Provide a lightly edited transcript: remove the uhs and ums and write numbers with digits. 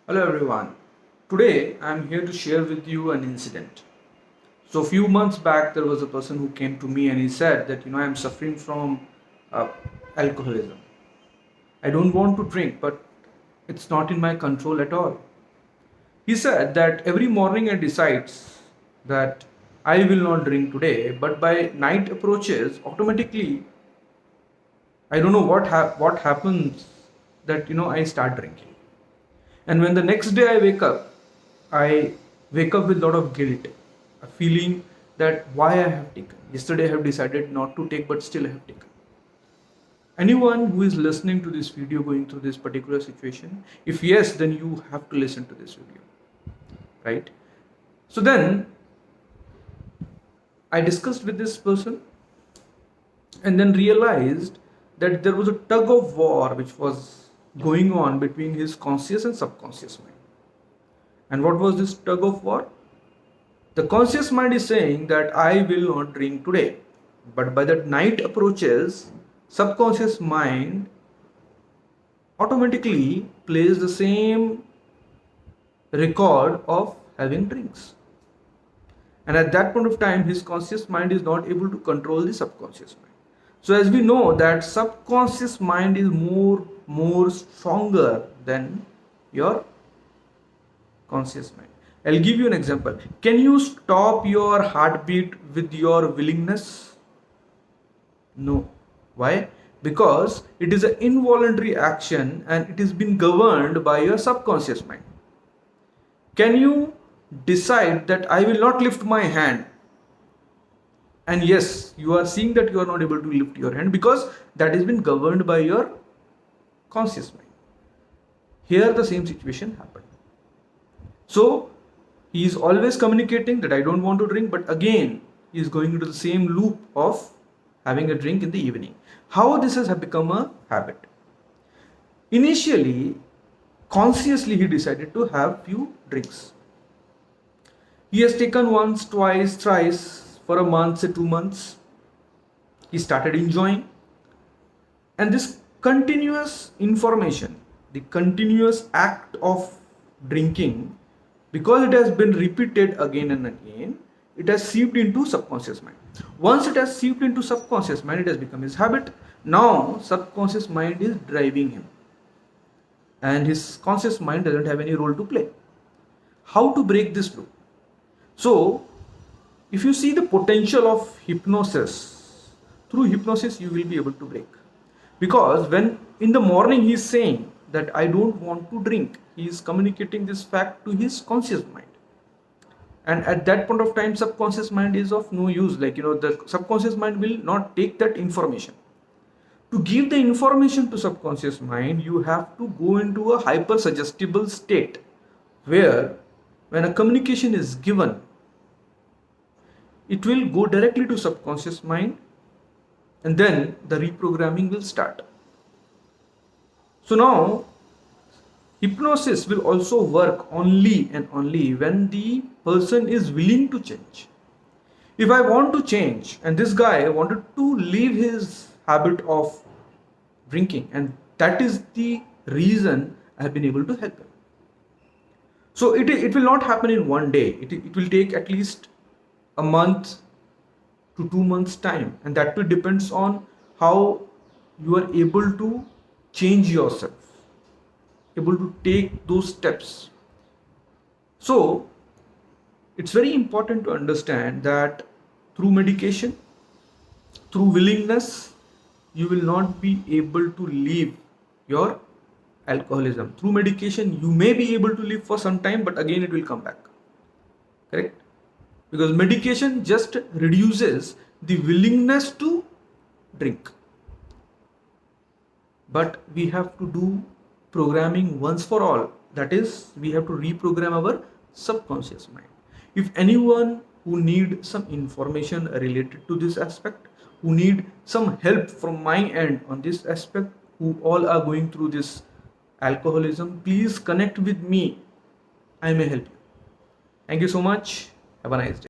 Hello everyone. Today I'm here to share with you an incident. So a few months back there was a person who came to me and he said that I'm suffering from uh, alcoholism. I don't want to drink but it's not in my control at all. He said that every morning I decides that I will not drink today, but by night approaches automatically I don't know what happens that I start drinking. And when the next day I wake up with a lot of guilt, a feeling that why I have taken. Yesterday I have decided not to take, but still I have taken. Anyone who is listening to this video going through this particular situation, if yes, then you have to listen to this video, right? So then I discussed with this person and then realized that there was a tug of war which was going on between his conscious and subconscious mind. And what was this tug of war? The conscious mind is saying that I will not drink today. But by the night approaches, subconscious mind automatically plays the same record of having drinks. And at that point of time, his conscious mind is not able to control the subconscious mind. So as we know that subconscious mind is more stronger than your conscious mind. I'll give you an example. Can you stop your heartbeat with your willingness? No. Why? Because it is an involuntary action and it is being governed by your subconscious mind. Can you decide that I will not lift my hand? And yes, you are seeing that you are not able to lift your hand because that has been governed by your conscious mind. Here the same situation happened. So he is always communicating that I don't want to drink, but again he is going into the same loop of having a drink in the evening. How this has become a habit? Initially, consciously he decided to have few drinks. He has taken once, twice, thrice for a month, say 2 months. He started enjoying. And this continuous information, the continuous act of drinking, because it has been repeated again and again, it has seeped into subconscious mind. Once it has seeped into subconscious mind, it has become his habit. Now subconscious mind is driving him and his conscious mind doesn't have any role to play. How to break this loop? So if you see the potential of hypnosis, through hypnosis you will be able to break. Because when in the morning he is saying that I don't want to drink, he is communicating this fact to his conscious mind. And at that point of time, subconscious mind is of no use. The subconscious mind will not take that information. To give the information to subconscious mind, you have to go into a hyper suggestible state where when a communication is given, it will go directly to subconscious mind and then the reprogramming will start. So now hypnosis will also work only and only when the person is willing to change. If I want to change and this guy wanted to leave his habit of drinking, and that is the reason I have been able to help him. So it will not happen in one day. It will take at least a month to 2 months time, and that too depends on how you are able to change yourself, able to take those steps. So it's very important to understand that through medication, through willingness, you will not be able to leave your alcoholism. Through medication you may be able to live for some time, but again it will come back. Correct? Because medication just reduces the willingness to drink. But we have to do programming once for all. That is, we have to reprogram our subconscious mind. If anyone who need some information related to this aspect, who need some help from my end on this aspect, who all are going through this alcoholism, please connect with me. I may help you. Thank you so much. Have a nice day.